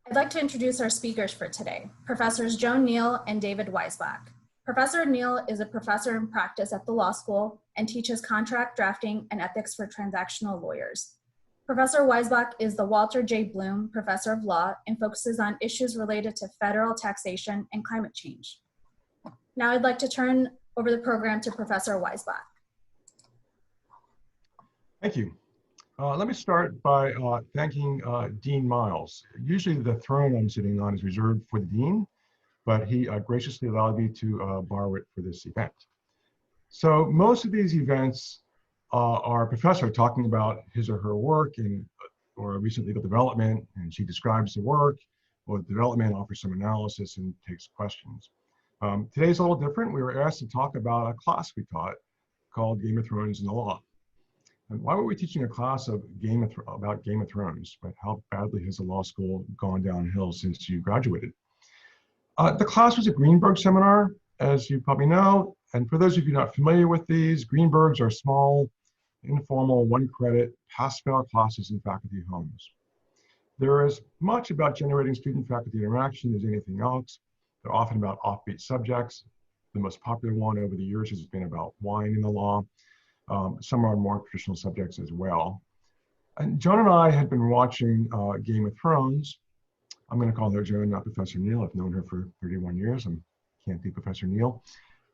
I'd like to introduce our speakers for today, Professors Joan Neal and David Weisbach. Professor Neal is a professor in practice at the law school and teaches contract drafting and ethics for transactional lawyers. Professor Weisbach is the Walter J. Blum Professor of Law and focuses on issues related to federal taxation and climate change. Now I'd like to turn over the program to Professor Weisbach. Thank you. Let me start by thanking Dean Miles. Usually the throne I'm sitting on is reserved for the dean, but he graciously allowed me to borrow it for this event. So most of these events are a professor talking about his or her work or a recent legal development, and she describes the work, or the development offers some analysis and takes questions. Today's a little different. We were asked to talk about a class we taught called Game of Thrones and the Law. And why were we teaching a class about Game of Thrones? But how badly has the law school gone downhill since you graduated? The class was a Greenberg seminar, as you probably know. And for those of you not familiar with these, Greenbergs are small, informal, one-credit, pass-fail classes in faculty homes. They're as much about generating student-faculty interaction as anything else. They're often about offbeat subjects. The most popular one over the years has been about wine in the law. Some are more traditional subjects as well. And Joan and I had been watching Game of Thrones. I'm going to call her Joan, not Professor Neal. I've known her for 31 years. I can't be Professor Neal.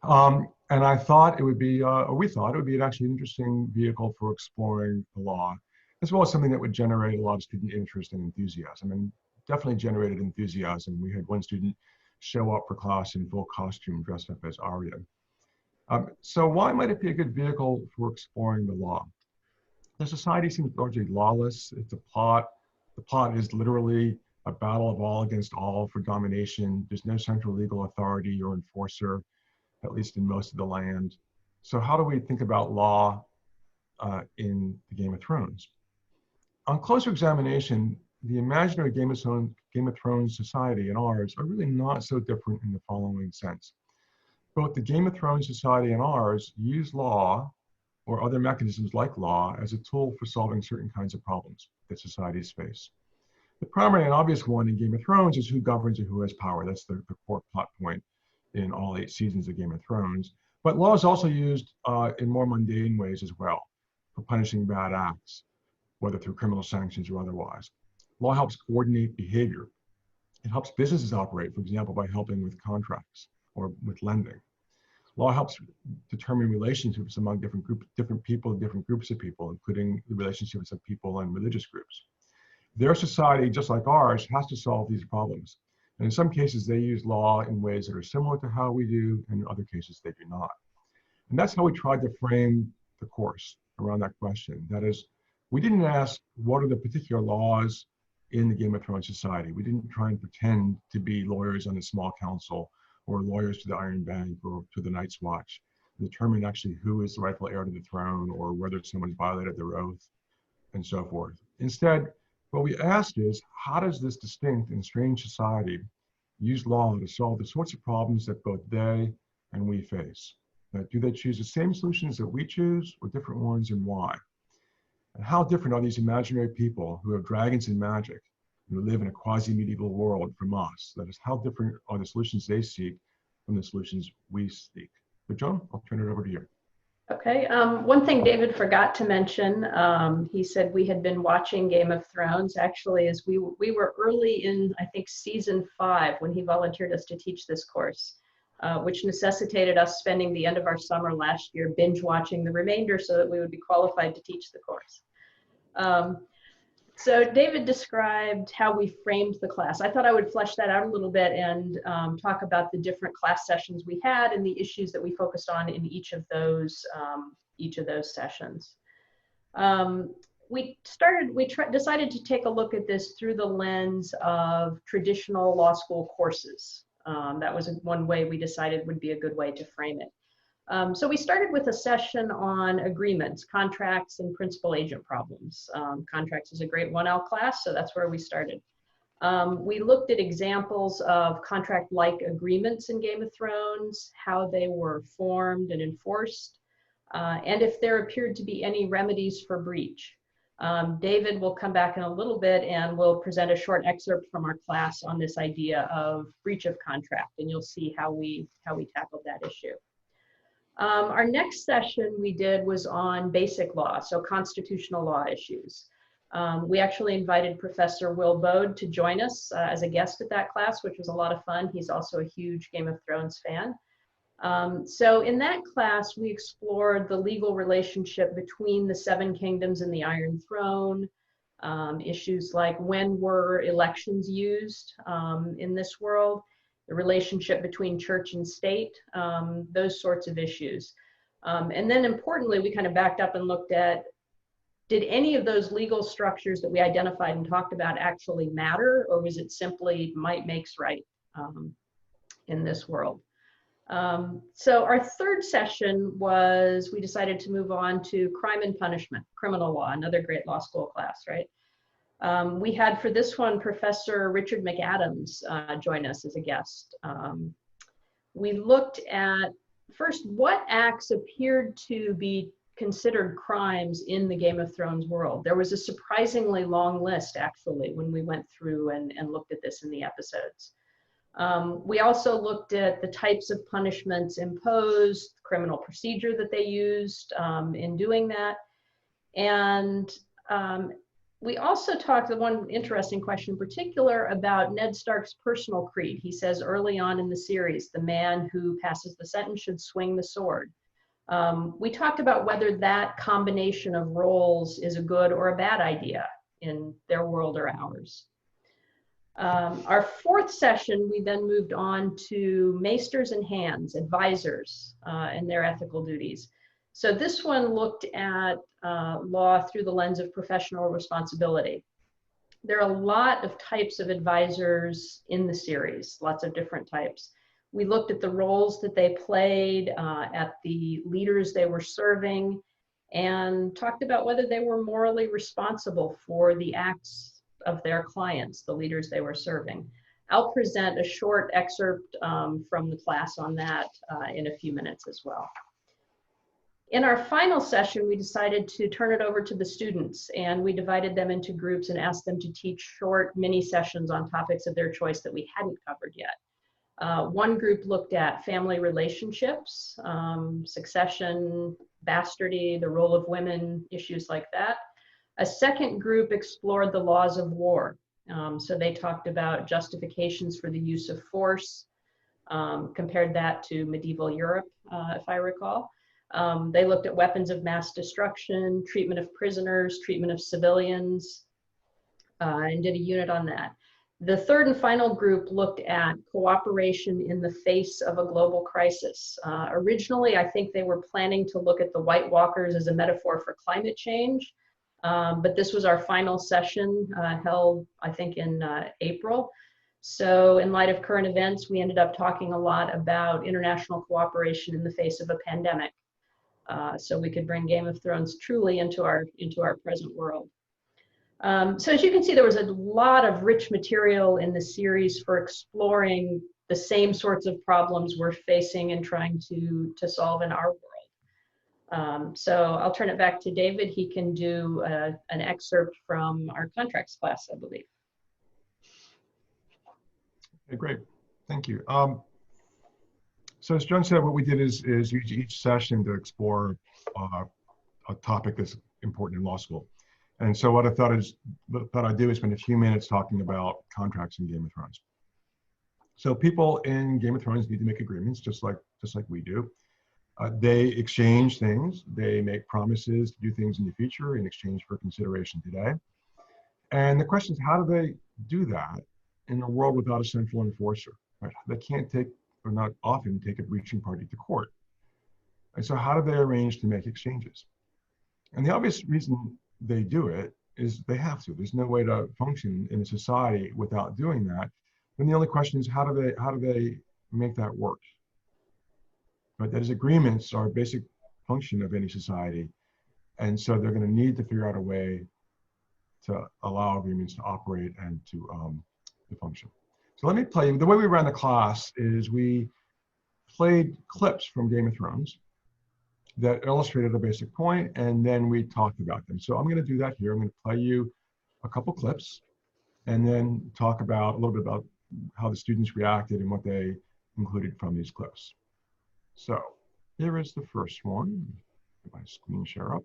And I thought it would be, or we thought it would be an actually interesting vehicle for exploring the law, as well as something that would generate a lot of student interest and enthusiasm, and definitely generated enthusiasm. We had one student show up for class in full costume, dressed up as Arya. So why might it be a good vehicle for exploring the law? The society seems largely lawless. It's a plot. The plot is literally a battle of all against all for domination. There's no central legal authority or enforcer, at least in most of the land. So how do we think about law in the Game of Thrones? On closer examination, the imaginary Game of Thrones society and ours are really not so different in the following sense. Both the Game of Thrones society and ours use law or other mechanisms like law as a tool for solving certain kinds of problems that societies face. The primary and obvious one in Game of Thrones is who governs and who has power. That's the core plot point in all 8 seasons of Game of Thrones. But law is also used in more mundane ways as well, for punishing bad acts, whether through criminal sanctions or otherwise. Law helps coordinate behavior. It helps businesses operate, for example, by helping with contracts or with lending. Law helps determine relationships among different people, different groups of people, including the relationships of people and religious groups. Their society, just like ours, has to solve these problems. And in some cases, they use law in ways that are similar to how we do, and in other cases, they do not. And that's how we tried to frame the course around that question. That is, we didn't ask what are the particular laws in the Game of Thrones society. We didn't try and pretend to be lawyers on a small council or lawyers to the Iron Bank or to the Night's Watch, determine actually who is the rightful heir to the throne or whether someone's violated their oath and so forth. Instead, what we asked is, how does this distinct and strange society use law to solve the sorts of problems that both they and we face? Do they choose the same solutions that we choose or different ones, and why? And how different are these imaginary people who have dragons and magic, who live in a quasi-medieval world from us? That is, how different are the solutions they seek from the solutions we seek? But Joan, I'll turn it over to you. Okay, one thing David forgot to mention, he said we had been watching Game of Thrones, actually, as we were early in, I think, season 5 when he volunteered us to teach this course, which necessitated us spending the end of our summer last year binge watching the remainder so that we would be qualified to teach the course. So David described how we framed the class. I thought I would flesh that out a little bit and talk about the different class sessions we had and the issues that we focused on in each of those sessions. We decided to take a look at this through the lens of traditional law school courses. That was one way we decided would be a good way to frame it. So we started with a session on agreements, contracts, and principal agent problems. Contracts is a great 1L class, so that's where we started. We looked at examples of contract-like agreements in Game of Thrones, how they were formed and enforced, and if there appeared to be any remedies for breach. David will come back in a little bit and will present a short excerpt from our class on this idea of breach of contract, and you'll see how we tackled that issue. Our next session we did was on basic law, so constitutional law issues. We actually invited Professor Will Bode to join us as a guest at that class, which was a lot of fun. He's also a huge Game of Thrones fan. So in that class, we explored the legal relationship between the Seven Kingdoms and the Iron Throne, issues like when were elections used in this world, the relationship between church and state, those sorts of issues. And then importantly, we kind of backed up and looked at, did any of those legal structures that we identified and talked about actually matter, or was it simply might makes right in this world? So our third session was, we decided to move on to crime and punishment, criminal law, another great law school class, right? We had for this one, Professor Richard McAdams join us as a guest. We looked at first what acts appeared to be considered crimes in the Game of Thrones world. There was a surprisingly long list actually when we went through and looked at this in the episodes. We also looked at the types of punishments imposed, criminal procedure that they used in doing that. And we also talked, the one interesting question in particular, about Ned Stark's personal creed. He says early on in the series, the man who passes the sentence should swing the sword. We talked about whether that combination of roles is a good or a bad idea in their world or ours. Our fourth session, we then moved on to maesters and hands, advisors, and their ethical duties. So this one looked at law through the lens of professional responsibility. There are a lot of types of advisors in the series, lots of different types. We looked at the roles that they played, at the leaders they were serving, and talked about whether they were morally responsible for the acts of their clients, the leaders they were serving. I'll present a short excerpt from the class on that in a few minutes as well. In our final session, we decided to turn it over to the students, and we divided them into groups and asked them to teach short mini sessions on topics of their choice that we hadn't covered yet. One group looked at family relationships, succession, bastardy, the role of women, issues like that. A second group explored the laws of war. So they talked about justifications for the use of force, compared that to medieval Europe, if I recall. They looked at weapons of mass destruction, treatment of prisoners, treatment of civilians, and did a unit on that. The third and final group looked at cooperation in the face of a global crisis. Originally, I think they were planning to look at the White Walkers as a metaphor for climate change, but this was our final session held, I think, in April. So in light of current events, we ended up talking a lot about international cooperation in the face of a pandemic. So we could bring Game of Thrones truly into our present world. So as you can see, there was a lot of rich material in the series for exploring the same sorts of problems we're facing and trying to solve in our world. So I'll turn it back to David. He can do an excerpt from our contracts class, I believe. Okay, great. Thank you. So as Joan said, what we did is use each session to explore a topic that's important in law school. And so what I thought I'd do is spend a few minutes talking about contracts in Game of Thrones. So people in Game of Thrones need to make agreements, just like we do. They exchange things. They make promises to do things in the future in exchange for consideration today. And the question is, how do they do that in a world without a central enforcer? Right? They can't take, or not often take, a breaching party to court. And so how do they arrange to make exchanges? And the obvious reason they do it is they have to. There's no way to function in a society without doing that. Then the only question is, how do they make that work? But that is, agreements are a basic function of any society. And so they're going to need to figure out a way to allow agreements to operate and to function. So let me play you. The way we ran the class is we played clips from Game of Thrones that illustrated a basic point, and then we talked about them. So I'm going to do that here. I'm going to play you a couple clips and then talk about a little bit about how the students reacted and what they included from these clips. So here is the first one. Get my screen share up.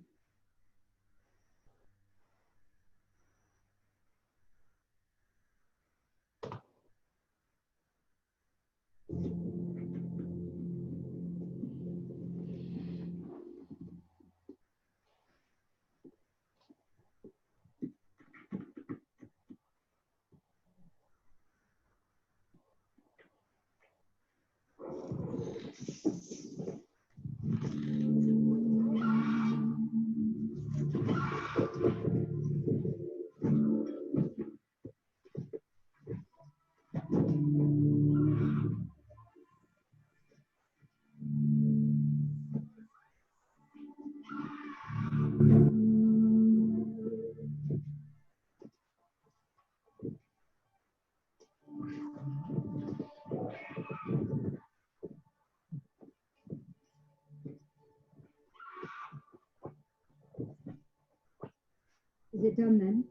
Is it done then?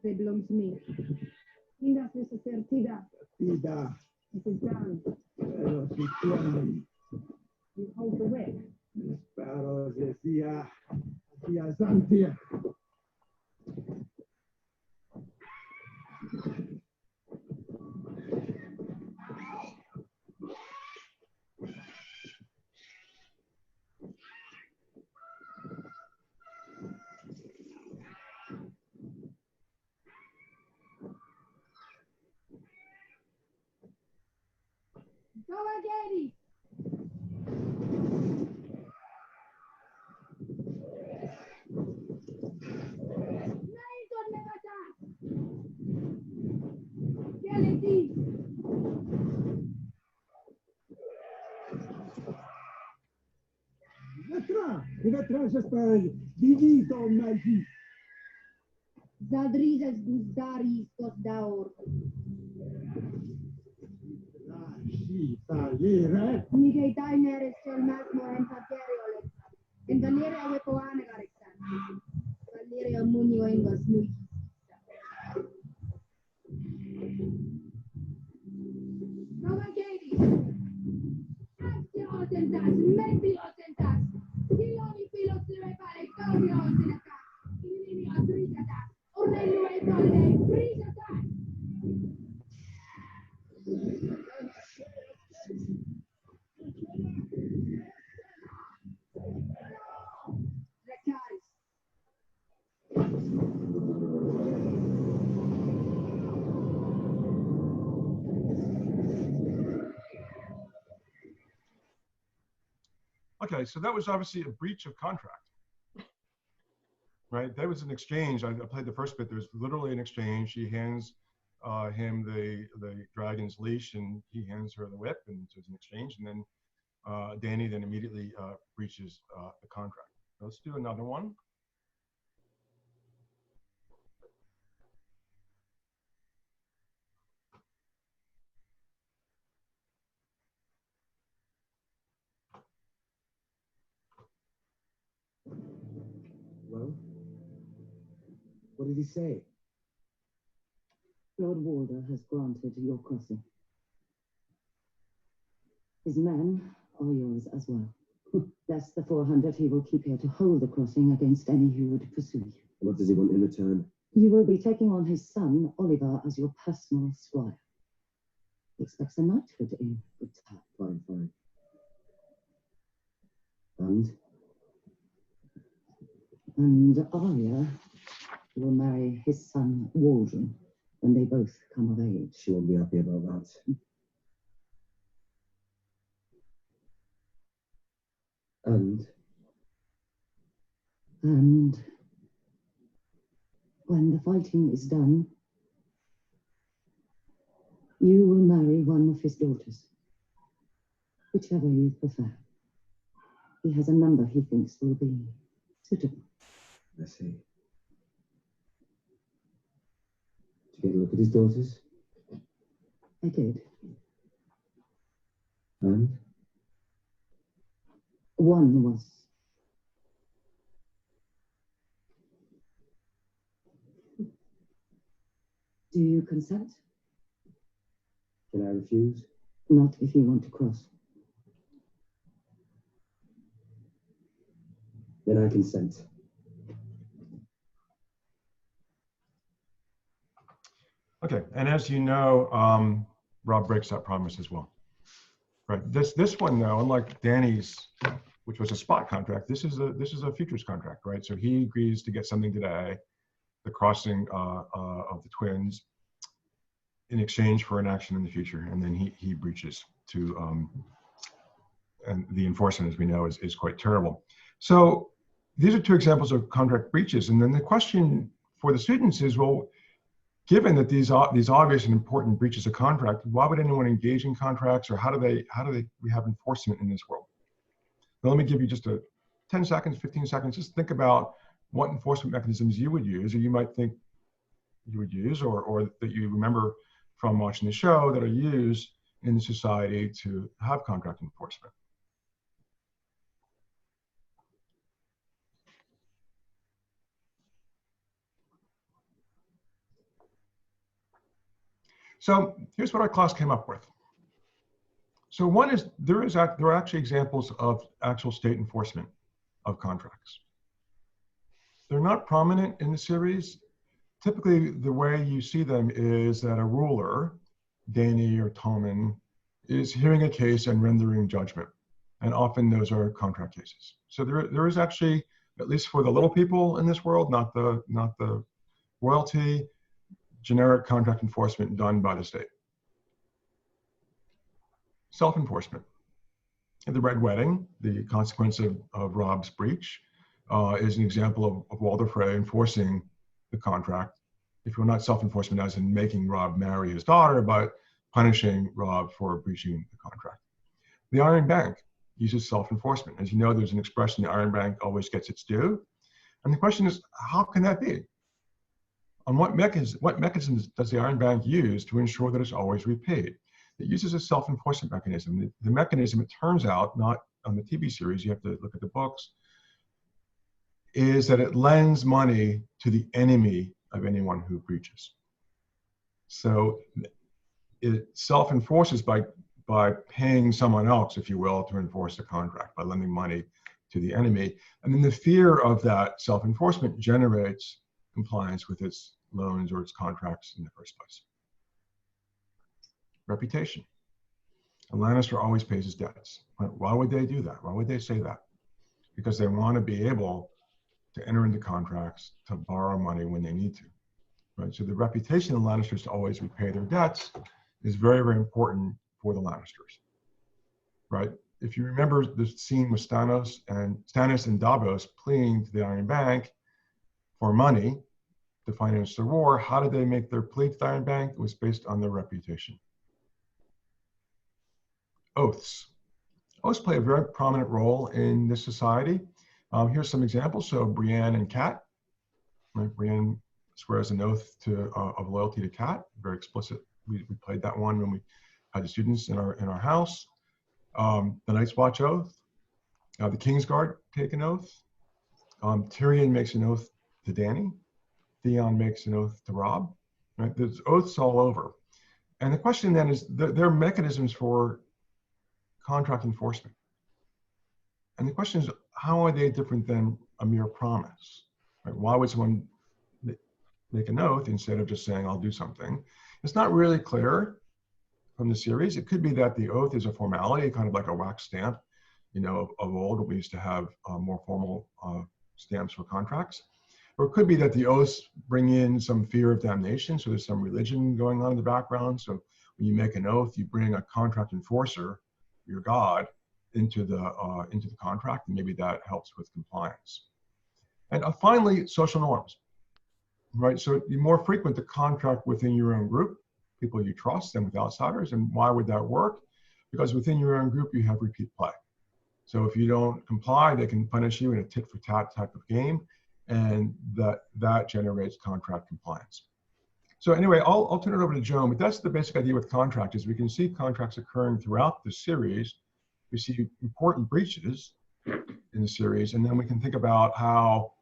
They belong to me. Inga fuese certida. Tida, It is done. pero si quieren, You hold the whip. espero decía, hacia Santia. Go again! Naidon negata! Geliti! Vetra se spel, divito magi. Zadrizes guzdari stos daor. Lasci salire. Nigei tainere sel masmo en pateriole. En vanere a wepoane garexan. Valere a munio engos nui. Go again! Actio otentas, metti otentas. Kiloni filos lue pare caudio otenata. Ilini otrigata. Orne lue tolde frigata. Recaris. Okay, so that was obviously a breach of contract, right? That was an exchange. I played the first bit. There was literally an exchange. She hands him the dragon's leash, and he hands her the whip, and so it's an exchange. And then Danny then immediately breaches the contract. Let's do another one. Well, what did he say? Lord Walder has granted your crossing. His men are yours as well. Less the 400 he will keep here to hold the crossing against any who would pursue you. What does he want in return? You will be taking on his son, Oliver, as your personal squire. He expects a knighthood in good time. Fine, fine. And Arya will marry his son, Waldron, when they both come of age. She won't be happy about that. And when the fighting is done, you will marry one of his daughters, whichever you prefer. He has a number he thinks will be suitable. I see. Did you get a look at his daughters? I did. And? One was. Do you consent? Can I refuse? Not if you want to cross. Then I consent. Okay, and as you know, Rob breaks that promise as well. Right. This one though, unlike Danny's, which was a spot contract, this is a futures contract, right? So he agrees to get something today, the crossing of the twins, in exchange for an action in the future, and then he breaches to, and the enforcement, as we know, is quite terrible. So these are two examples of contract breaches, and then the question for the students is, well, given that these obvious and important breaches of contract, why would anyone engage in contracts, or how do we have enforcement in this world? Now, let me give you just 10 seconds, 15 seconds. Just think about what enforcement mechanisms you would use, or you might think you would use, or that you remember from watching the show that are used in society to have contract enforcement. So here's what our class came up with. So one is, there are actually examples of actual state enforcement of contracts. They're not prominent in the series. Typically, the way you see them is that a ruler, Danny or Tolman, is hearing a case and rendering judgment. And often those are contract cases. So there is actually, at least for the little people in this world, not the royalty, generic contract enforcement done by the state. Self-enforcement. The Red Wedding, the consequence of Rob's breach, is an example of Walder Frey enforcing the contract. If you're not self-enforcement as in making Rob marry his daughter, but punishing Rob for breaching the contract. The Iron Bank uses self-enforcement. As you know, there's an expression, the Iron Bank always gets its due. And the question is, how can that be? On what mechanisms does the Iron Bank use to ensure that it's always repaid? It uses a self-enforcement mechanism. The mechanism, it turns out, not on the TV series, you have to look at the books, is that it lends money to the enemy of anyone who breaches. So it self-enforces by paying someone else, if you will, to enforce the contract, by lending money to the enemy. And then the fear of that self-enforcement generates compliance with its loans or its contracts in the first place. Reputation. A Lannister always pays his debts. Why would they do that? Why would they say that? Because they want to be able to enter into contracts to borrow money when they need to. Right? So the reputation of Lannisters to always repay their debts is very, very important for the Lannisters. Right? If you remember the scene with Stannis and Davos pleading to the Iron Bank for money to finance the war, how did they make their plea to the Iron Bank? It was based on their reputation. Oaths. Oaths play a very prominent role in this society. Here's some examples. So Brienne and Cat. Right? Brienne swears an oath of loyalty to Cat. Very explicit. We played that one when we had the students in our house. The Night's Watch oath. The Kingsguard take an oath. Tyrion makes an oath to Danny. Theon makes an oath to Rob. Right? There's oaths all over. And the question then is, there are mechanisms for contract enforcement. And the question is, how are they different than a mere promise? Right? Why would someone make an oath instead of just saying, I'll do something? It's not really clear from the series. It could be that the oath is a formality, kind of like a wax stamp. You know, of old, we used to have more formal stamps for contracts. Or it could be that the oaths bring in some fear of damnation, so there's some religion going on in the background. So when you make an oath, you bring a contract enforcer, your God, into the contract, and maybe that helps with compliance. And finally, social norms, right? So you more frequent the contract within your own group, people you trust, than with outsiders. And why would that work? Because within your own group, you have repeat play. So if you don't comply, they can punish you in a tit for tat type of game, and that generates contract compliance. So anyway, I'll turn it over to Joan, but that's the basic idea with contract, is we can see contracts occurring throughout the series. We see important breaches, in the series. And then we can think about how,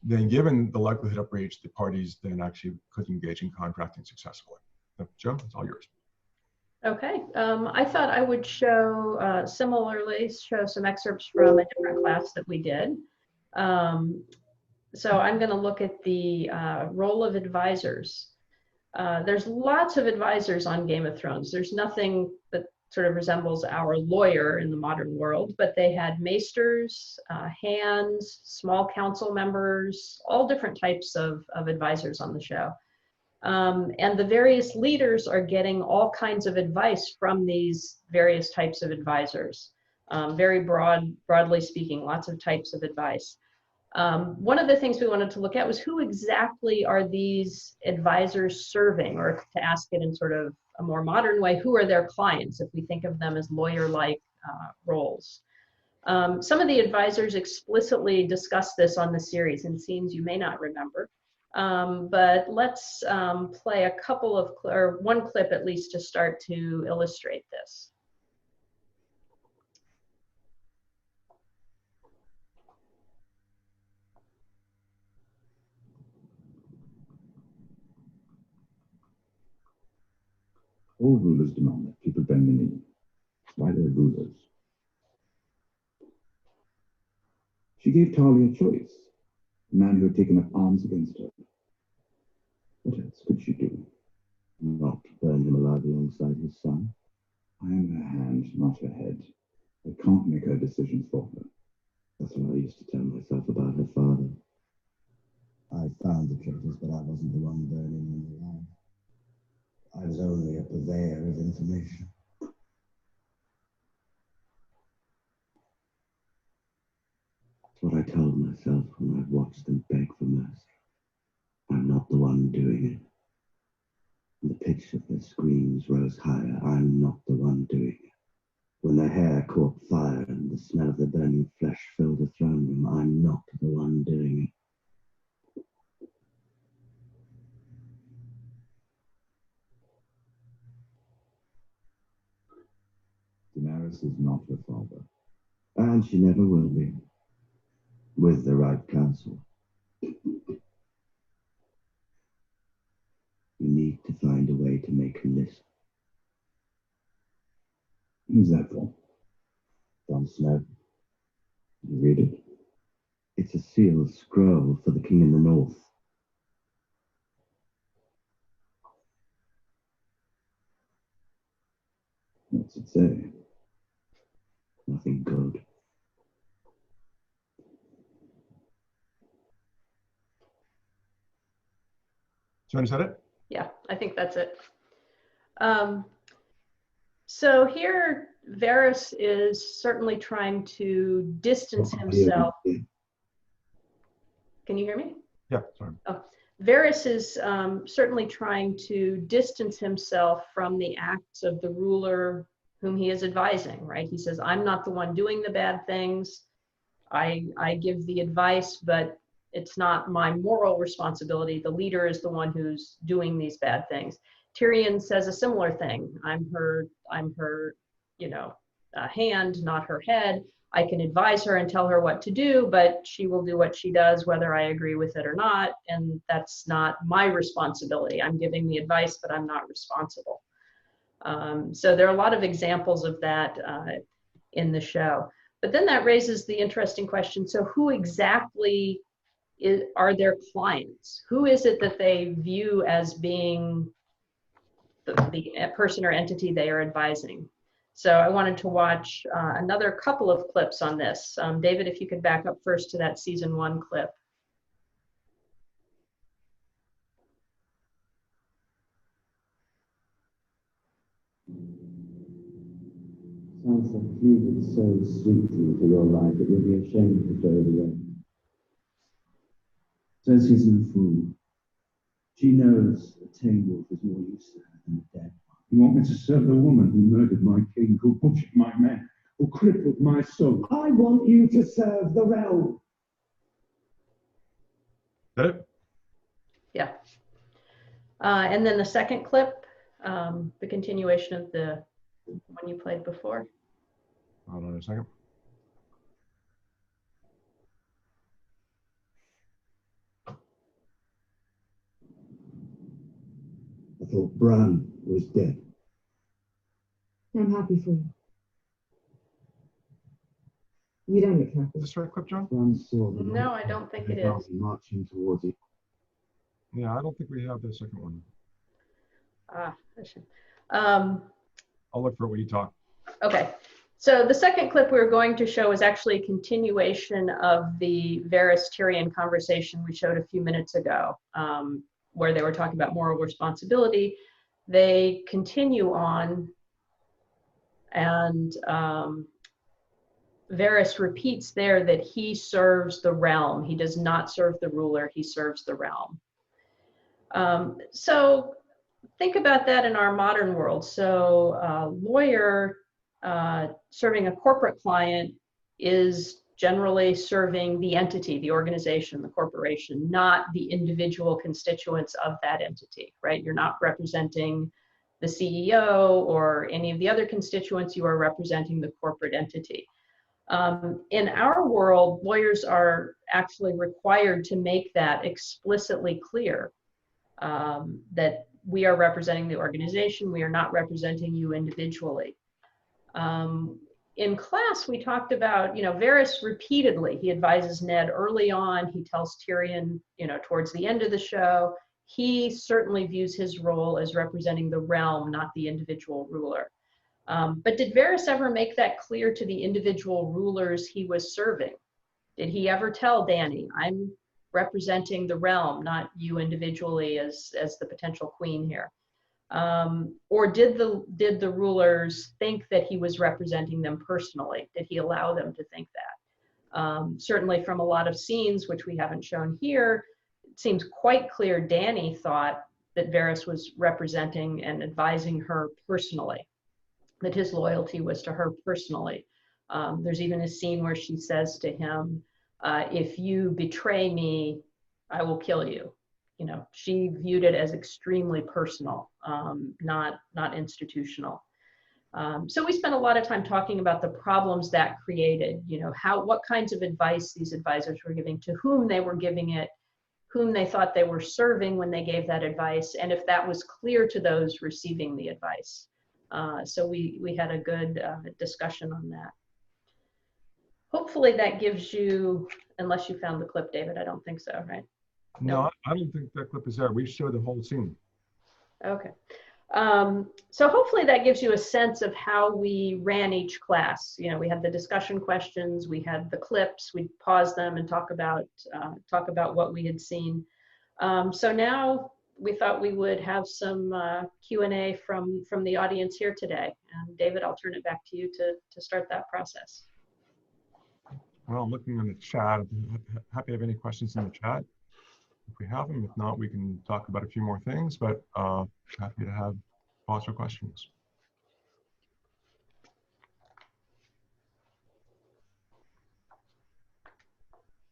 then given the likelihood of breach, the parties then actually could engage in contracting successfully. So, Joe, it's all yours. Okay, I thought I would show, similarly, show some excerpts from a different class that we did. So I'm going to look at the role of advisors. There's lots of advisors on Game of Thrones. There's nothing that sort of resembles our lawyer in the modern world, but they had maesters, hands, small council members, all different types of advisors on the show. And the various leaders are getting all kinds of advice from these various types of advisors. Very broadly speaking, lots of types of advice. One of the things we wanted to look at was who exactly are these advisors serving, or to ask it in sort of a more modern way, who are their clients if we think of them as lawyer-like roles. Some of the advisors explicitly discuss this on the series in scenes you may not remember, but let's play a couple of, or one clip at least to start to illustrate this. All rulers demand that people bend the knee. That's why they're rulers. She gave Talia a choice, a man who had taken up arms against her. What else could she do? Not burn him alive alongside his son? I am her hand, not her head. I can't make her decisions for her. That's what I used to tell myself about her father. I found the traitors, but I wasn't the one burning them alive. I was only a purveyor of information. That's what I told myself when I watched them beg for mercy. I'm not the one doing it. And the pitch of their screams rose higher. I'm not the one doing it. When their hair caught fire and the smell of their burning flesh filled the throne room, I'm not the one doing it. Daenerys is not her father. And she never will be. With the right counsel. You need to find a way to make her listen. Who's that for? Jon Snow. You read it? It's a sealed scroll for the king in the north. What's it say? Nothing good. Joan, is that it? Yeah, I think that's it. So here, Varys is certainly trying to distance himself. Can you hear me? Yeah, sorry. Oh, Varys is certainly trying to distance himself from the acts of the ruler whom he is advising, right? He says, I'm not the one doing the bad things. I give the advice, but it's not my moral responsibility. The leader is the one who's doing these bad things. Tyrion says a similar thing. I'm her, hand, not her head. I can advise her and tell her what to do, but she will do what she does, whether I agree with it or not. And that's not my responsibility. I'm giving the advice, but I'm not responsible. So there are a lot of examples of that in the show. But then that raises the interesting question. So who exactly are their clients? Who is it that they view as being the person or entity they are advising? So I wanted to watch another couple of clips on this. David, if you could back up first to that season 1 clip. Sansa pleaded so sweetly for your life that you'll be ashamed to throw it away. Cersei's no fool. She knows a tame wolf is more use to her than a dead one. You want me to serve the woman who murdered my king, who butchered my men, who crippled my soul? I want you to serve the realm. Is that it? Yeah. And then the second clip, the continuation of the one you played before. Hold on a second. thought Bran was dead. I'm happy for you. You don't look happy. Is this right clip, John? Bran saw the No, I don't think it is. army marching towards it. Yeah, I don't think we have the second one. I should. I'll look for it when you talk. Okay, so the second clip we were going to show is actually a continuation of the Varys Tyrion conversation we showed a few minutes ago, where they were talking about moral responsibility. They continue on, and Varys repeats there that he serves the realm. He does not serve the ruler, he serves the realm. So think about that in our modern world. So a lawyer serving a corporate client is generally serving the entity, the organization, the corporation, not the individual constituents of that entity, right? You're not representing the CEO or any of the other constituents, you are representing the corporate entity. In our world, lawyers are actually required to make that explicitly clear, that we are representing the organization, we are not representing you individually. In class, we talked about, Varys repeatedly, he advises Ned early on, he tells Tyrion, towards the end of the show, he certainly views his role as representing the realm, not the individual ruler. But did Varys ever make that clear to the individual rulers he was serving? Did he ever tell Dany, I'm representing the realm, not you individually as the potential queen here? Or did the rulers think that he was representing them personally? Did he allow them to think that? Certainly from a lot of scenes, which we haven't shown here, it seems quite clear Dany thought that Varys was representing and advising her personally, that his loyalty was to her personally. There's even a scene where she says to him, if you betray me, I will kill you. She viewed it as extremely personal, not institutional. So we spent a lot of time talking about the problems that created, what kinds of advice these advisors were giving, to whom they were giving it, whom they thought they were serving when they gave that advice, and if that was clear to those receiving the advice. So we had a good discussion on that. Hopefully that gives you, unless you found the clip, David, I don't think so, right? No, I don't think that clip is there. We showed the whole scene. Okay. So hopefully that gives you a sense of how we ran each class. We had the discussion questions, we had the clips, we'd pause them and talk about what we had seen. So now we thought we would have some Q&A from the audience here today. And David, I'll turn it back to you to start that process. Well, I'm looking in the chat. I'm happy to have any questions in the chat. If we have them, if not, we can talk about a few more things, but happy to have pause for questions.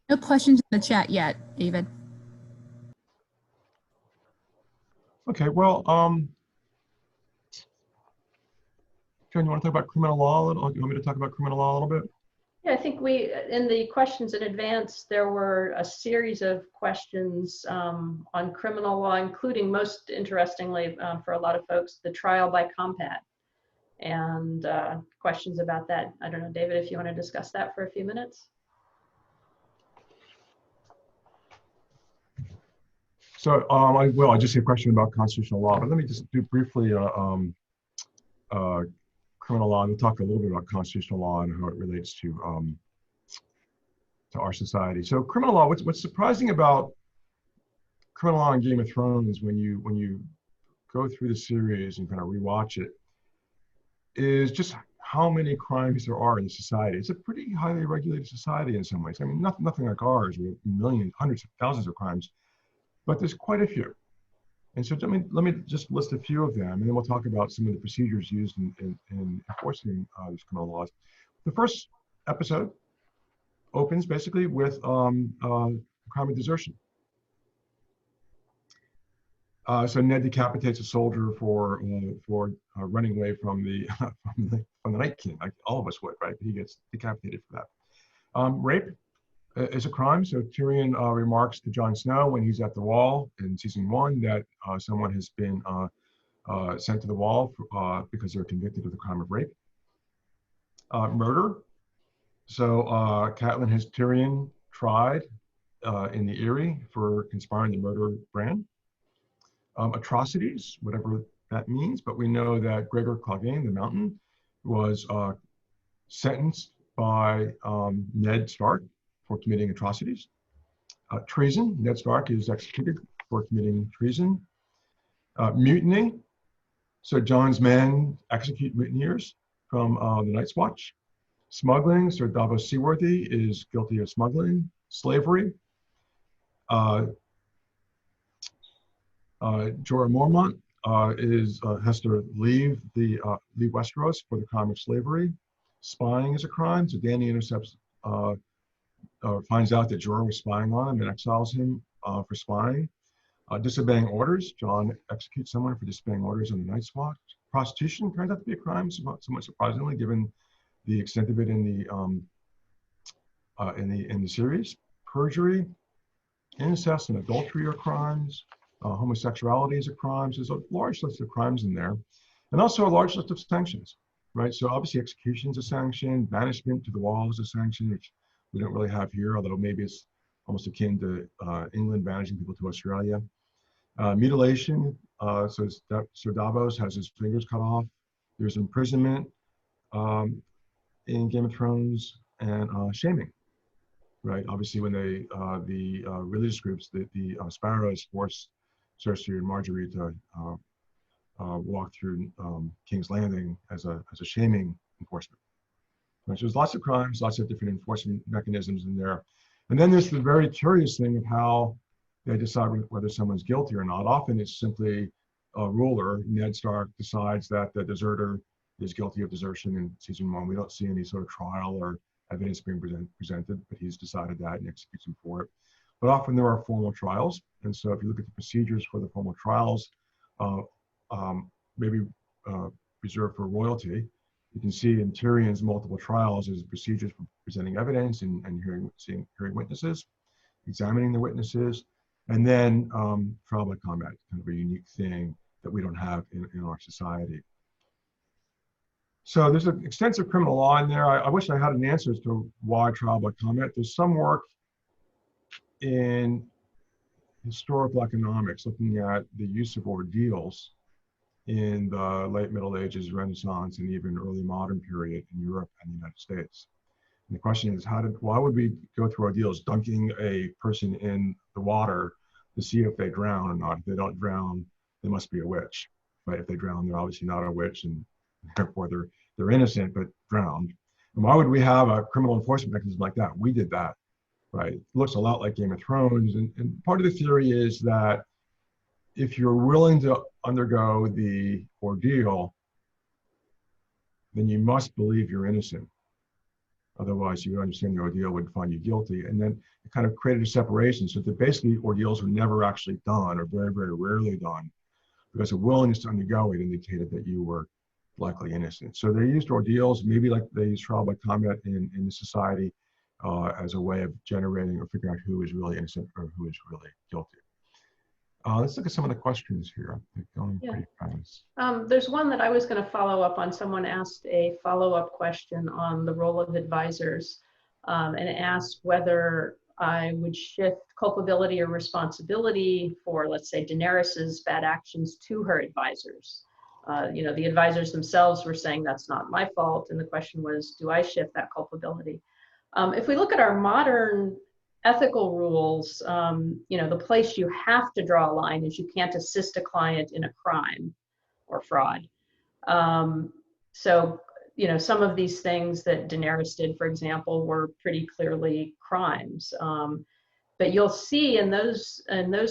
No questions in the chat yet, David. Okay, well, Jen, you want to talk about criminal law a little? You want me to talk about criminal law a little bit? Yeah, I think in the questions in advance, there were a series of questions on criminal law, including, most interestingly for a lot of folks, the trial by combat, and questions about that. I don't know, David, if you want to discuss that for a few minutes. So I just see a question about constitutional law, but let me just do briefly criminal law, and we'll talk a little bit about constitutional law and how it relates to our society. So criminal law, what's surprising about criminal law in Game of Thrones when you go through the series and kind of rewatch it is just how many crimes there are in the society. It's a pretty highly regulated society in some ways. I mean, nothing like ours with millions, hundreds of thousands of crimes, but there's quite a few. And so let me just list a few of them, and then we'll talk about some of the procedures used in enforcing these criminal laws. The first episode opens basically with crime of desertion. So Ned decapitates a soldier for running away from the Night King, like all of us would, right? He gets decapitated for that. Rape is a crime. So Tyrion remarks to Jon Snow when he's at the wall in season 1 that someone has been sent to the wall because they're convicted of the crime of rape. Murder. So Catelyn has Tyrion tried in the Eyrie for conspiring to murder Bran. Atrocities, whatever that means, but we know that Gregor Clegane, the Mountain, was sentenced by Ned Stark for committing atrocities. Treason, Ned Stark is executed for committing treason. Mutiny, so Jon's men execute mutineers from the Night's Watch. Smuggling, Sir Davos Seaworthy is guilty of smuggling. Slavery. Jorah Mormont has to leave Westeros for the crime of slavery. Spying is a crime, so Dany intercepts, finds out that Jorah was spying on him and exiles him for spying. Disobeying orders, Jon executes someone for disobeying orders on the Night's Watch. Prostitution turns out to be a crime, somewhat surprisingly, given the extent of it in the series. Perjury, incest and adultery are crimes. Homosexuality is a crime. So there's a large list of crimes in there, and also a large list of sanctions, right? So obviously execution is a sanction, banishment to the wall is a sanction, which we don't really have here, although maybe it's almost akin to England banishing people to Australia. Mutilation, so Sir Davos has his fingers cut off. There's imprisonment in Game of Thrones, and shaming, right? Obviously, when the religious groups, the Sparrows force Cersei and Marjorie to walk through King's Landing as a shaming enforcement. Right? So there's lots of crimes, lots of different enforcement mechanisms in there. And then there's the very curious thing of how they decide whether someone's guilty or not. Often it's simply a ruler. Ned Stark decides that the deserter is guilty of desertion in season 1. We don't see any sort of trial or evidence being presented, but he's decided that and executes him for it. But often there are formal trials. And so if you look at the procedures for the formal trials, maybe reserved for royalty, you can see in Tyrion's multiple trials is procedures for presenting evidence and hearing witnesses, examining the witnesses, and then trial by combat, kind of a unique thing that we don't have in our society. So there's an extensive criminal law in there. I wish I had an answer as to why trial by combat. There's some work in historical economics looking at the use of ordeals in the late Middle Ages, Renaissance, and even early modern period in Europe and the United States. And the question is, why would we go through ordeals, dunking a person in the water to see if they drown or not? If they don't drown, they must be a witch, right? If they drown, they're obviously not a witch, and therefore they're innocent but drowned. And why would we have a criminal enforcement mechanism like that? We did that, right? It looks a lot like Game of Thrones, and part of the theory is that if you're willing to undergo the ordeal, then you must believe you're innocent. Otherwise, you would understand the ordeal would find you guilty. And then it kind of created a separation. So that basically ordeals were never actually done, or very, very rarely done, because a willingness to undergo it indicated that you were likely innocent. So they used ordeals, maybe like they used trial by combat in the society as a way of generating or figuring out who is really innocent or who is really guilty. Let's look at some of the questions here. They're going pretty fast. There's one that I was going to follow up on. Someone asked a follow-up question on the role of advisors and asked whether I would shift culpability or responsibility for, let's say, Daenerys's bad actions to her advisors. The advisors themselves were saying that's not my fault, and the question was, do I shift that culpability? If we look at our modern ethical rules, the place you have to draw a line is you can't assist a client in a crime or fraud. So, some of these things that Daenerys did, for example, were pretty clearly crimes. But you'll see in those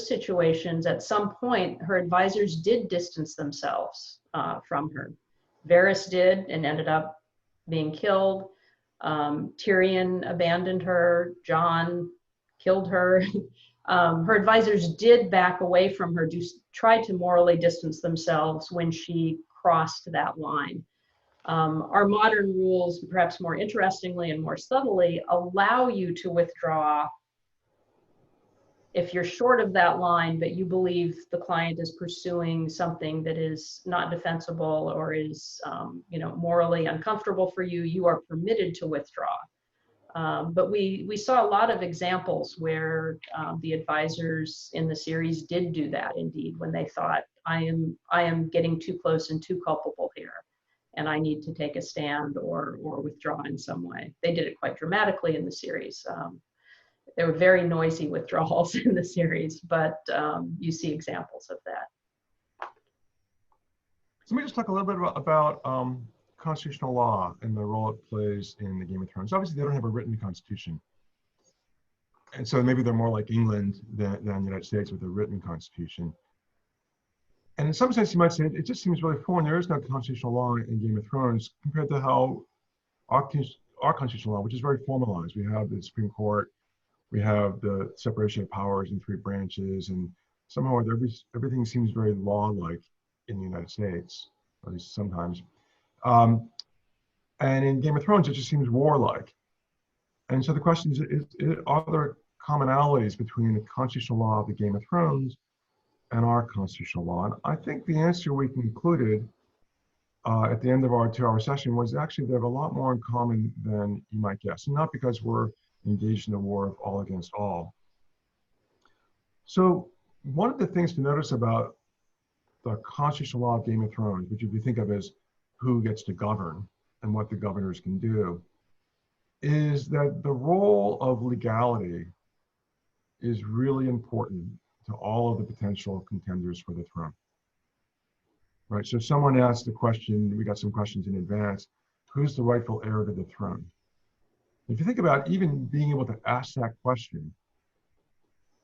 situations, at some point, her advisors did distance themselves from her. Varys did and ended up being killed. Tyrion abandoned her. Jon killed her. Her advisors did back away from her, try to morally distance themselves when she crossed that line. Our modern rules, perhaps more interestingly and more subtly, allow you to withdraw if you're short of that line, but you believe the client is pursuing something that is not defensible or is, morally uncomfortable for you, you are permitted to withdraw. But we saw a lot of examples where the advisors in the series did do that indeed, when they thought, I am getting too close and too culpable here, and I need to take a stand or withdraw in some way. They did it quite dramatically in the series. There were very noisy withdrawals in the series, but you see examples of that. So let me just talk a little bit about constitutional law and the role it plays in the Game of Thrones. Obviously, they don't have a written constitution. And so maybe they're more like England than the United States with a written constitution. And in some sense, you might say it just seems really foreign. There is no constitutional law in Game of Thrones compared to how our constitutional law, which is very formalized. We have the Supreme Court, we have the separation of powers in 3 branches, and somehow everything seems very law-like in the United States, at least sometimes. And in Game of Thrones, it just seems warlike. And so the question is, are there commonalities between the constitutional law of the Game of Thrones and our constitutional law? And I think the answer we concluded at the end of our 2-hour session was actually they have a lot more in common than you might guess, and not because we're engaged in a war of all against all. So one of the things to notice about the constitutional law of Game of Thrones, which if you think of as who gets to govern and what the governors can do, is that the role of legality is really important to all of the potential contenders for the throne. Right, so someone asked the question, we got some questions in advance, who's the rightful heir to the throne? If you think about even being able to ask that question,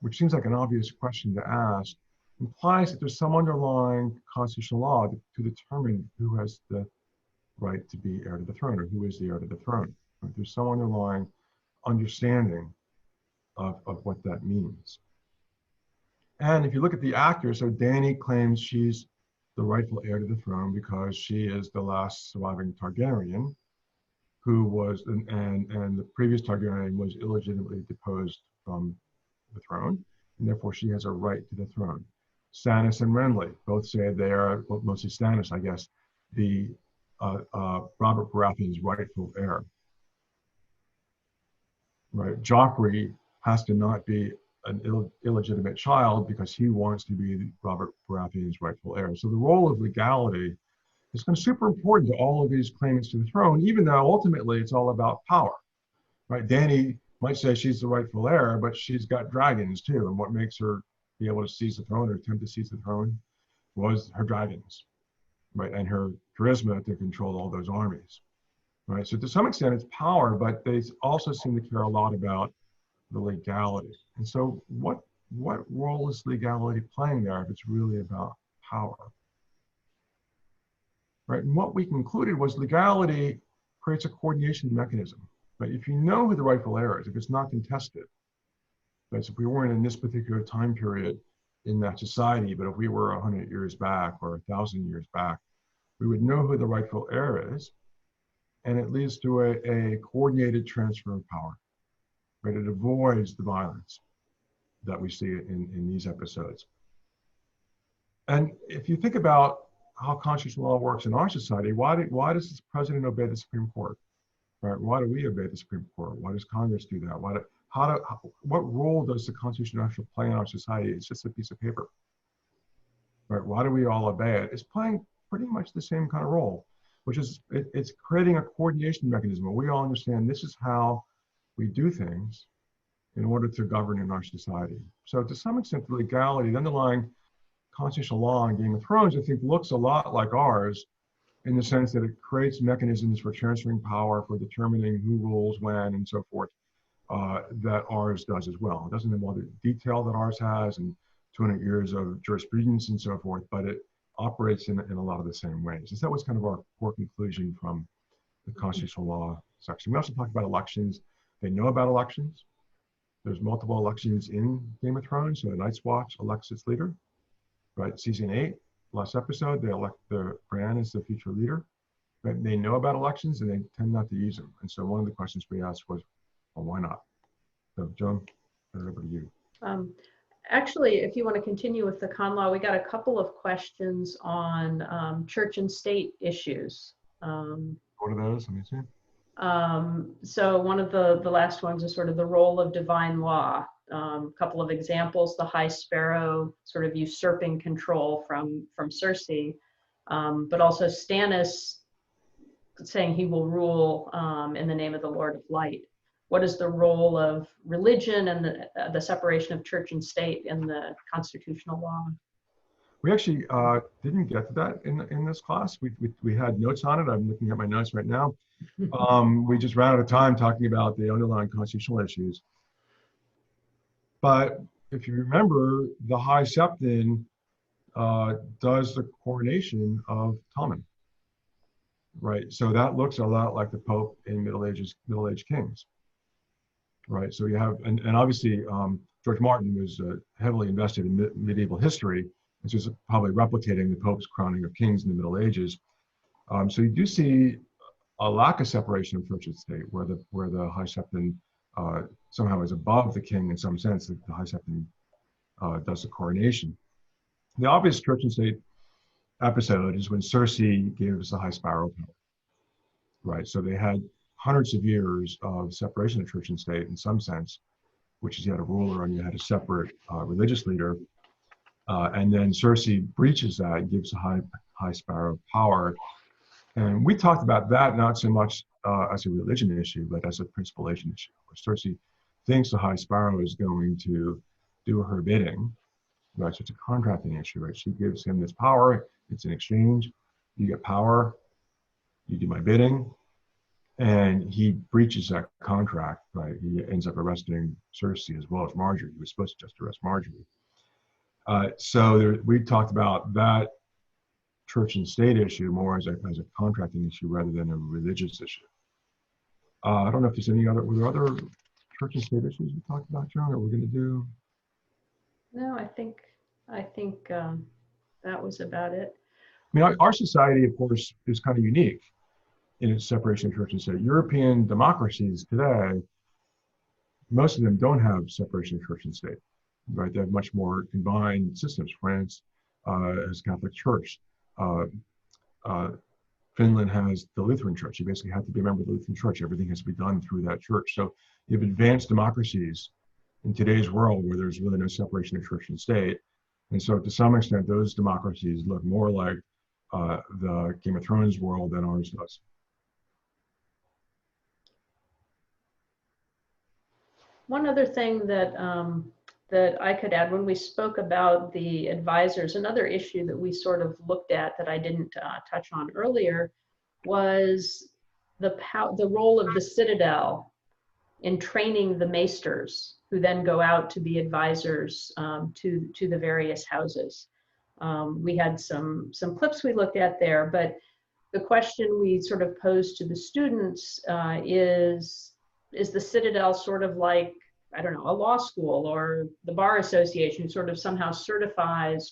which seems like an obvious question to ask, implies that there's some underlying constitutional law to determine who has the right to be heir to the throne, or who is the heir to the throne. Right? There's some underlying understanding of what that means. And if you look at the actors, so Dany claims she's the rightful heir to the throne because she is the last surviving Targaryen, who was, and the previous Targaryen was illegitimately deposed from the throne, and therefore she has a right to the throne. Stannis and Renly both say they are, well, mostly Stannis, I guess, the Robert Baratheon's rightful heir. Right, Joffrey has to not be an illegitimate child because he wants to be Robert Baratheon's rightful heir. So the role of legality is kind of super important to all of these claimants to the throne, even though ultimately it's all about power. Right, Dany might say she's the rightful heir, but she's got dragons too, and what makes her be able to seize the throne or attempt to seize the throne was her dragons, right, and her charisma to control all those armies. Right, so to some extent it's power, but they also seem to care a lot about the legality. And so what role is legality playing there if it's really about power? Right, and what we concluded was legality creates a coordination mechanism. Right, if you know who the rightful heir is, if it's not contested, right, so if we weren't in this particular time period in that society, but if we were 100 years back or 1,000 years back, we would know who the rightful heir is, and it leads to a coordinated transfer of power. Right, it avoids the violence that we see in these episodes. And if you think about how constitutional law works in our society, why does the president obey the Supreme Court? Right? Why do we obey the Supreme Court? Why does Congress do that? What role does the Constitution actually play in our society? It's just a piece of paper. Right? Why do we all obey it? It's playing pretty much the same kind of role, which is it's creating a coordination mechanism. We all understand this is how we do things in order to govern in our society. So to some extent, the legality, the underlying constitutional law in Game of Thrones, I think looks a lot like ours in the sense that it creates mechanisms for transferring power, for determining who rules when and so forth, that ours does as well. It doesn't have all the detail that ours has and 200 years of jurisprudence and so forth, but it operates in a lot of the same ways. So that was kind of our core conclusion from the constitutional law section. We also talked about elections. They know about elections. There's multiple elections in Game of Thrones. So the Night's Watch elects its leader, right? Season 8, last episode, they elect Bran as the future leader. Right? They know about elections and they tend not to use them. And so one of the questions we asked was, well, why not? So Joan, turn it over to you. Actually, if you want to continue with the con law, we got a couple of questions on church and state issues. What are those? Let me see. So one of the last ones is sort of the role of divine law. A couple of examples: the high sparrow sort of usurping control from Cersei, but also Stannis saying he will rule in the name of the Lord of Light. What is the role of religion and the separation of church and state in the constitutional law? We actually didn't get to that in this class. We had notes on it. I'm looking at my notes right now. We just ran out of time talking about the underlying constitutional issues. But if you remember, the High Septon does the coronation of Tommen, right? So that looks a lot like the Pope in Middle Age kings, right? So you have, and obviously George Martin was heavily invested in medieval history, which is probably replicating the Pope's crowning of kings in the Middle Ages. So you do see a lack of separation of church and state, where the High Septon somehow is above the king in some sense. The High Septon does the coronation. The obvious church and state episode is when Cersei gives the High Sparrow power, right? So they had hundreds of years of separation of church and state in some sense, which is you had a ruler and you had a separate religious leader. And then Cersei breaches that and gives the High Sparrow power. And we talked about that not so much as a religion issue, but as a principalation issue, where Cersei thinks the High Sparrow is going to do her bidding, right? So it's a contracting issue, right? She gives him this power, it's an exchange, you get power, you do my bidding, and he breaches that contract, right? He ends up arresting Cersei as well as Marjorie. He was supposed to just arrest Marjorie. So we talked about that church and state issue more as a contracting issue rather than a religious issue. I don't know if there's were there other church and state issues we talked about, Joan, that we're going to do? No, I think that was about it. I mean, our society, of course, is kind of unique in its separation of church and state. European democracies today, most of them don't have separation of church and state, right? They have much more combined systems. France has Catholic Church. Finland has the Lutheran Church. You basically have to be a member of the Lutheran Church. Everything has to be done through that church. So you have advanced democracies in today's world where there's really no separation of church and state. And so to some extent, those democracies look more like the Game of Thrones world than ours does. One other thing that that I could add, when we spoke about the advisors, another issue that we sort of looked at that I didn't touch on earlier was the role of the citadel in training the maesters, who then go out to be advisors to the various houses. We had some clips we looked at there, but the question we sort of posed to the students is the citadel sort of like, I don't know, a law school or the bar association, who sort of somehow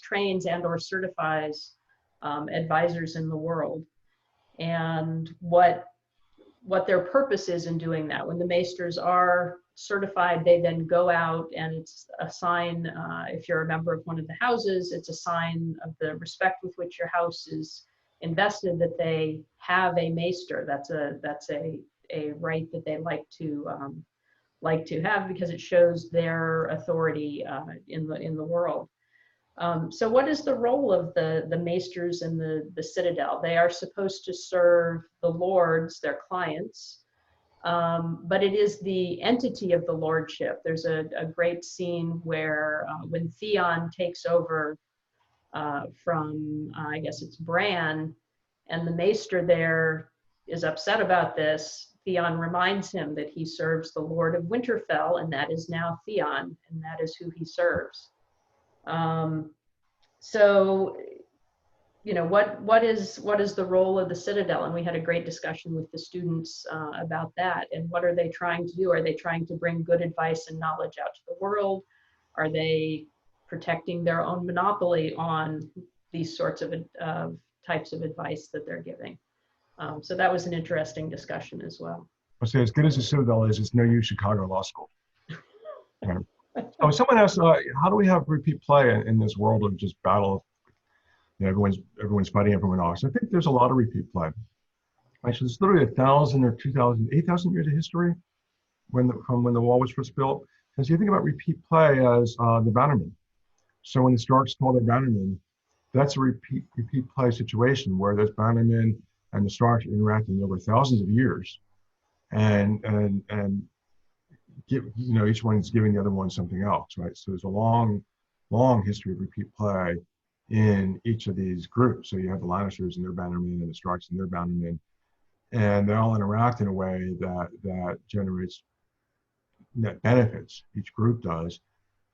trains and or certifies advisors in the world, and what their purpose is in doing that. When the maesters are certified, they then go out, and it's a sign, if you're a member of one of the houses, it's a sign of the respect with which your house is invested, that they have a maester. That's a right that they like to have, because it shows their authority in the world. So what is the role of the maesters in the citadel? They are supposed to serve the lords, their clients, but it is the entity of the lordship. There's a great scene where when Theon takes over from, I guess it's Bran, and the maester there is upset about this, Theon reminds him that he serves the Lord of Winterfell, and that is now Theon, and that is who he serves. So, you know, what is the role of the citadel? And we had a great discussion with the students about that. And what are they trying to do? Are they trying to bring good advice and knowledge out to the world? Are they protecting their own monopoly on these sorts of types of advice that they're giving? So that was an interesting discussion as well. I'll say, as good as the Citadel is, it's no use Chicago Law School. Oh, someone asked, how do we have repeat play in this world of just battle? You know, everyone's fighting everyone else. I think there's a lot of repeat play. Actually, there's literally 1,000 or 2,000, 8,000 years of history from when the wall was first built. And so you think about repeat play as the bannerman. So when the Starks call their bannermen, that's a repeat play situation where those bannermen and the Starks are interacting over thousands of years, and give, you know, each one's giving the other one something else, right? So there's a long history of repeat play in each of these groups. So you have the Lannisters and their bannermen and the Starks and their bannermen, and they all interact in a way that generates net benefits. Each group does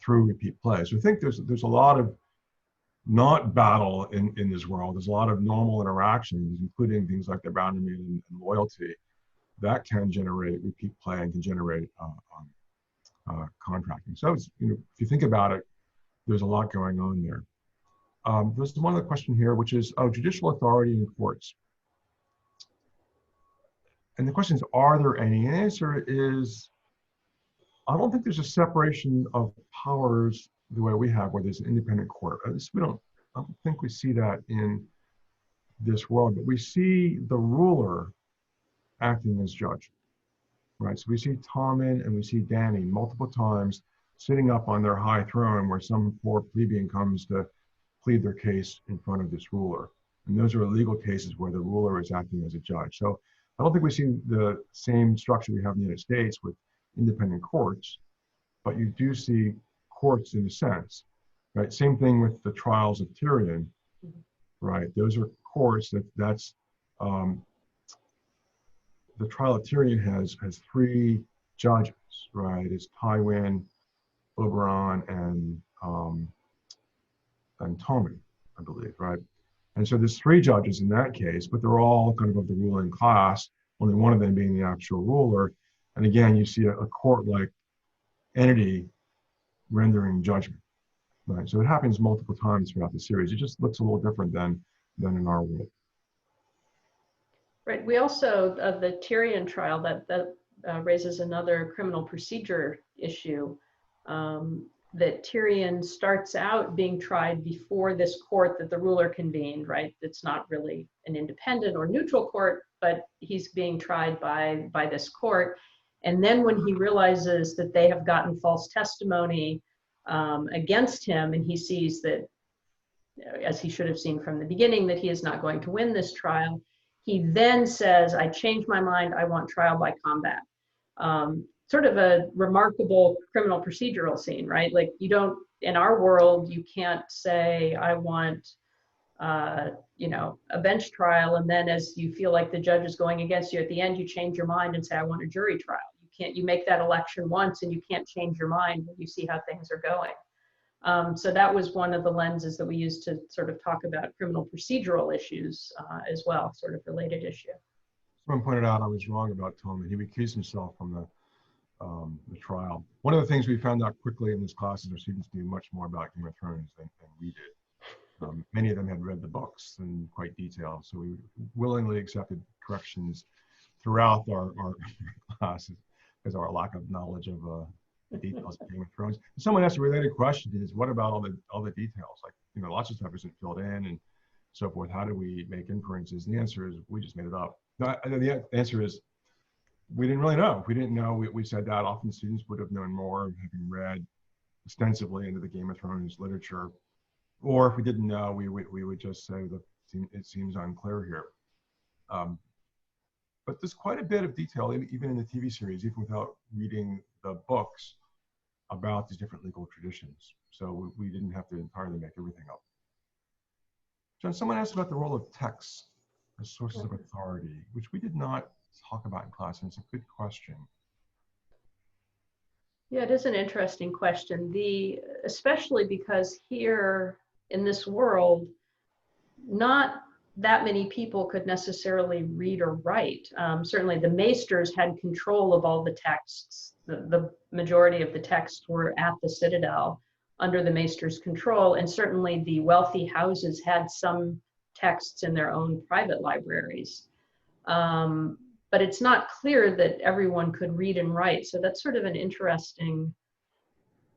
through repeat play. So I think there's a lot of not battle in this world. There's a lot of normal interactions, including things like the boundaries and loyalty, that can generate repeat play and can generate contracting. So it's, you know, if you think about it, there's a lot going on there. There's one other question here, which is judicial authority in courts. And the question is, are there any? And the answer is, I don't think there's a separation of powers the way we have, where there's an independent court. I don't think we see that in this world, but we see the ruler acting as judge, right? So we see Tommen and we see Dany multiple times sitting up on their high throne where some poor plebeian comes to plead their case in front of this ruler. And those are legal cases where the ruler is acting as a judge. So I don't think we see the same structure we have in the United States with independent courts, but you do see courts in a sense, right? Same thing with the trials of Tyrion, right? Those are courts that's the trial of Tyrion has three judges, right? It's Tywin, Oberyn, and Tommen, I believe, right? And so there's three judges in that case, but they're all kind of the ruling class, only one of them being the actual ruler. And again, you see a court-like entity rendering judgment, right? So it happens multiple times throughout the series. It just looks a little different than in our world. Right. We also, the Tyrion trial, that raises another criminal procedure issue, that Tyrion starts out being tried before this court that the ruler convened, right? It's not really an independent or neutral court, but he's being tried by this court. And then when he realizes that they have gotten false testimony against him, and he sees that, as he should have seen from the beginning, that he is not going to win this trial, he then says, I changed my mind, I want trial by combat. Sort of a remarkable criminal procedural scene, right? Like, you don't, in our world, you can't say, I want, you know, a bench trial, and then as you feel like the judge is going against you at the end, you change your mind and say, I want a jury trial. You make that election once and you can't change your mind when you see how things are going. So that was one of the lenses that we used to sort of talk about criminal procedural issues as well, sort of related issue. Someone pointed out I was wrong about Tommen. He recused himself from the trial. One of the things we found out quickly in this class is our students knew much more about Game of Thrones than we did. Many of them had read the books in quite detail, so we willingly accepted corrections throughout our classes because of our lack of knowledge of the details of Game of Thrones. And someone asked a related question: is what about all the details? Like, you know, lots of stuff isn't filled in and so forth. How do we make inferences? And the answer is we just made it up. No, the answer is we didn't really know. If we didn't know, we said that often students would have known more, having read extensively into the Game of Thrones literature. Or if we didn't know, we would just say that it seems unclear here. But there's quite a bit of detail, even in the TV series, even without reading the books, about these different legal traditions. So we didn't have to entirely make everything up. John, someone asked about the role of texts as sources of authority, which we did not talk about in class, and it's a good question. Yeah, it is an interesting question. Especially because here in this world, not that many people could necessarily read or write. Certainly the maesters had control of all the texts. The majority of the texts were at the Citadel under the maesters' control, and certainly the wealthy houses had some texts in their own private libraries. But it's not clear that everyone could read and write. So that's sort of an interesting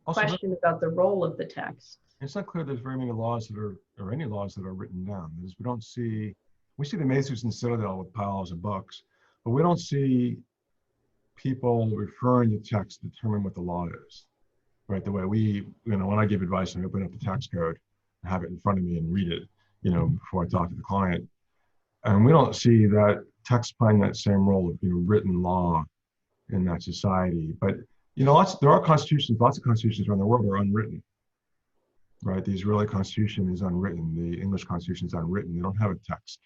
Also, question about the role of the text. it's not clear there's very many laws that are, or any laws that are written down. We don't see, we see the Masons and Citadel with piles of books, but we don't see people referring to text to determine what the law is, right? The way we, when I give advice, I open up the tax code, have it in front of me and read it, before I talk to the client. And we don't see that text playing that same role of, written law in that society. But, there are constitutions, lots of constitutions around the world are unwritten, right? The Israeli Constitution is unwritten. The English Constitution is unwritten. They don't have a text.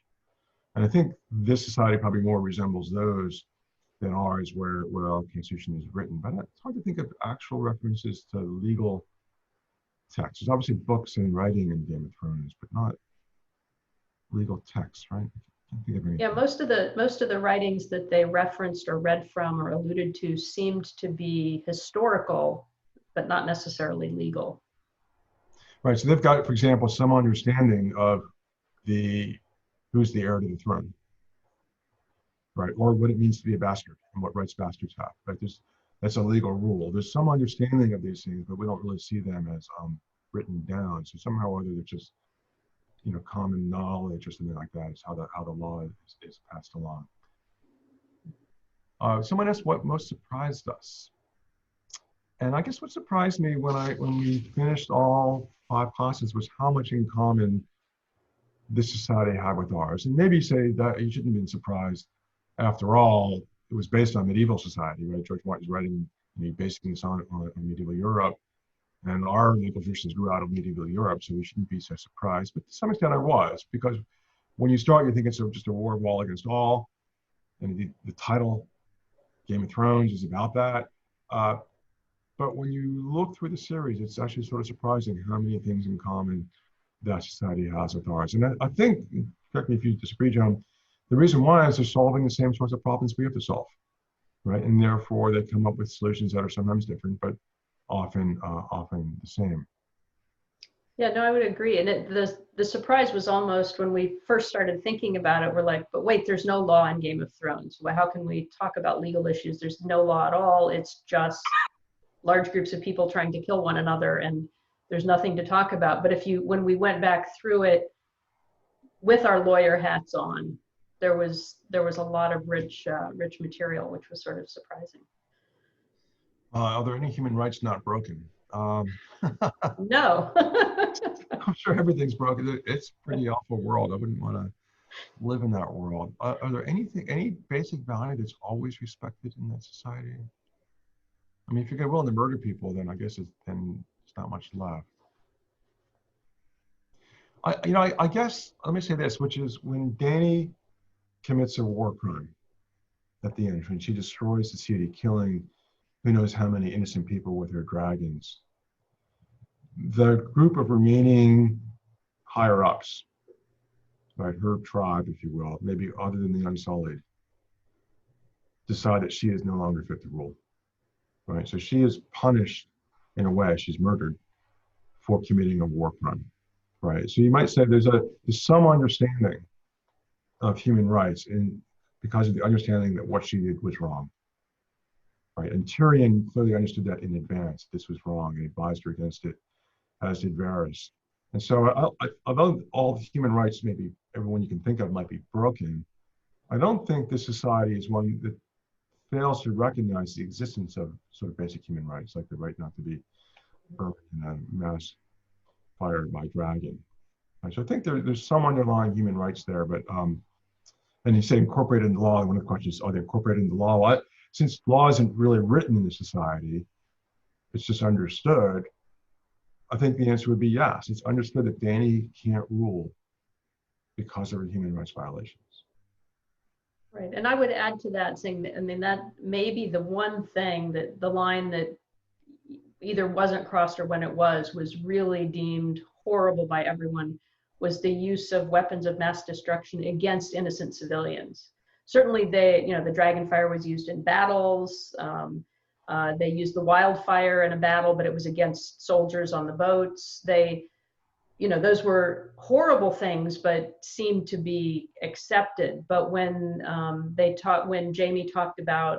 And I think this society probably more resembles those than ours, where our Constitution is written. But it's hard to think of actual references to legal text. There's obviously books and writing in Game of Thrones, but not legal text, right? I can't think of anything. Yeah, most of the writings that they referenced or read from or alluded to seemed to be historical, but not necessarily legal. Right, so they've got, for example, some understanding of who's the heir to the throne, right? Or what it means to be a bastard and what rights bastards have, right? That's a legal rule. There's some understanding of these things, but we don't really see them as written down. So somehow or other, they're just, common knowledge or something like that is how the law is passed along. Someone asked what most surprised us. And I guess what surprised me when we finished all 5 classes was how much in common this society had with ours. And maybe you say that you shouldn't have been surprised. After all, it was based on medieval society, right? George Martin's writing, basing this on medieval Europe. And our legal traditions grew out of medieval Europe, so we shouldn't be so surprised. But to some extent I was, because when you start, you think it's just a war of all against all. And the title, Game of Thrones, is about that. But when you look through the series, it's actually sort of surprising how many things in common that society has with ours. And I think, correct me if you disagree, Joan, the reason why is they're solving the same sorts of problems we have to solve, right? And therefore they come up with solutions that are sometimes different, but often the same. Yeah, no, I would agree. And the surprise was almost when we first started thinking about it, we're like, but wait, there's no law in Game of Thrones. Well, how can we talk about legal issues? There's no law at all. It's just large groups of people trying to kill one another, and there's nothing to talk about. But when we went back through it with our lawyer hats on, there was a lot of rich material, which was sort of surprising. Are there any human rights not broken? No. I'm sure everything's broken. It's a pretty awful world. I wouldn't want to live in that world. Are there any basic value that's always respected in that society? I mean, if you get willing to murder people, then I guess then there's not much left. I guess, let me say this, which is when Dany commits a war crime at the end, when she destroys the city, killing who knows how many innocent people with her dragons, the group of remaining higher ups, right, her tribe, if you will, maybe other than the Unsullied, decide that she is no longer fit to rule, right? So she is punished in a way, she's murdered for committing a war crime, right? So you might say there's some understanding of human rights because of the understanding that what she did was wrong. Right, and Tyrion clearly understood that in advance. This was wrong and advised her against it, as did Varys. And so, although all the human rights, maybe everyone you can think of, might be broken, I don't think this society is one that fails to recognize the existence of sort of basic human rights, like the right not to be burned in a mass fire by dragon. Right, so I think there's some underlying human rights there, but and you say incorporated in the law. One of the questions is, are they incorporated in the law? Since law isn't really written in the society, it's just understood, I think the answer would be yes. It's understood that Dany can't rule because of her human rights violations. Right, and I would add to that saying that, I mean, that may be the one thing that the line that either wasn't crossed or when it was really deemed horrible by everyone, was the use of weapons of mass destruction against innocent civilians. Certainly the dragon fire was used in battles. They used the wildfire in a battle, but it was against soldiers on the boats. Those were horrible things, but seemed to be accepted. But when Jaime talked about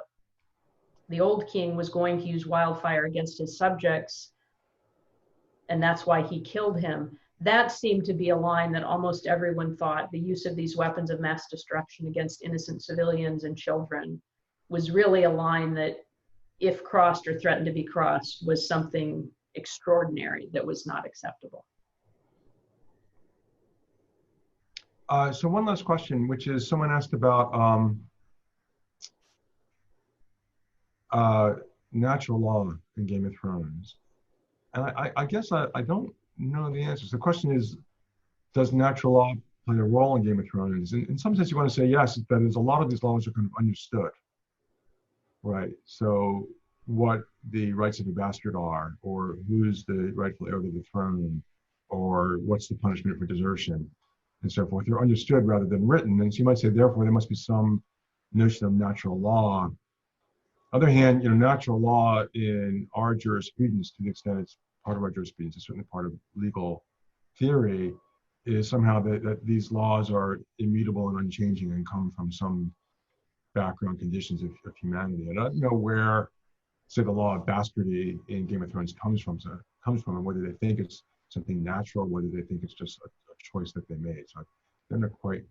the old king was going to use wildfire against his subjects, and that's why he killed him. That seemed to be a line that almost everyone thought the use of these weapons of mass destruction against innocent civilians and children was really a line that, if crossed or threatened to be crossed, was something extraordinary that was not acceptable. So one last question, which is someone asked about natural law in Game of Thrones. And I guess I don't know the answers. The question is, does natural law play a role in Game of Thrones? In some sense, you want to say yes, that is, a lot of these laws are kind of understood, right? So what the rights of a bastard are, or who's the rightful heir to the throne, or what's the punishment for desertion, and so forth. They're understood rather than written. And so you might say, therefore, there must be some notion of natural law. On the other hand, natural law in our jurisprudence, to the extent it's part of our jurisprudence, it's certainly part of legal theory, is somehow that these laws are immutable and unchanging and come from some background conditions of humanity. And I don't know where, say, the law of bastardy in Game of Thrones comes from, and whether they think it's something natural, whether they think it's just a choice that they made. So I don't know quite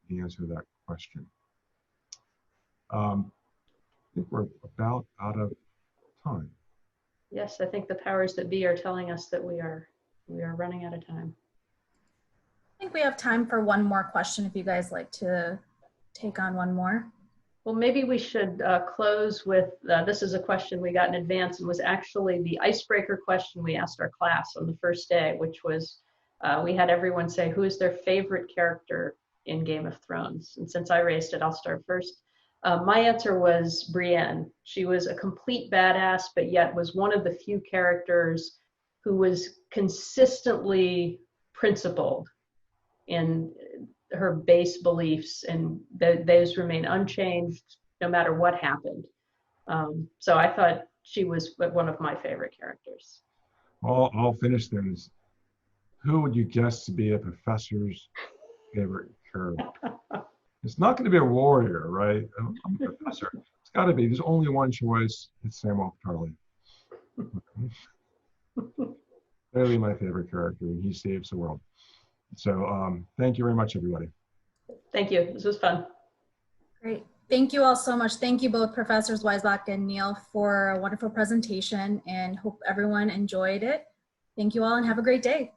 the answer to that question. I think we're about out of time. Yes, I think the powers that be are telling us that we are running out of time. I think we have time for one more question if you guys like to take on one more. Well, maybe we should close with, this is a question we got in advance and was actually the icebreaker question we asked our class on the first day, which was, we had everyone say, who is their favorite character in Game of Thrones? And since I raised it, I'll start first. My answer was Brienne. She was a complete badass, but yet was one of the few characters who was consistently principled in her base beliefs, and those remain unchanged no matter what happened. So I thought she was one of my favorite characters. I'll finish this. Who would you guess to be a professor's favorite character? It's not going to be a warrior, right? I'm a professor. It's got to be. There's only one choice. It's Samwell Tarly. Clearly my favorite character, and he saves the world. So thank you very much, everybody. Thank you. This was fun. Great. Thank you all so much. Thank you both, Professors Weisbach and Neal, for a wonderful presentation, and hope everyone enjoyed it. Thank you all and have a great day.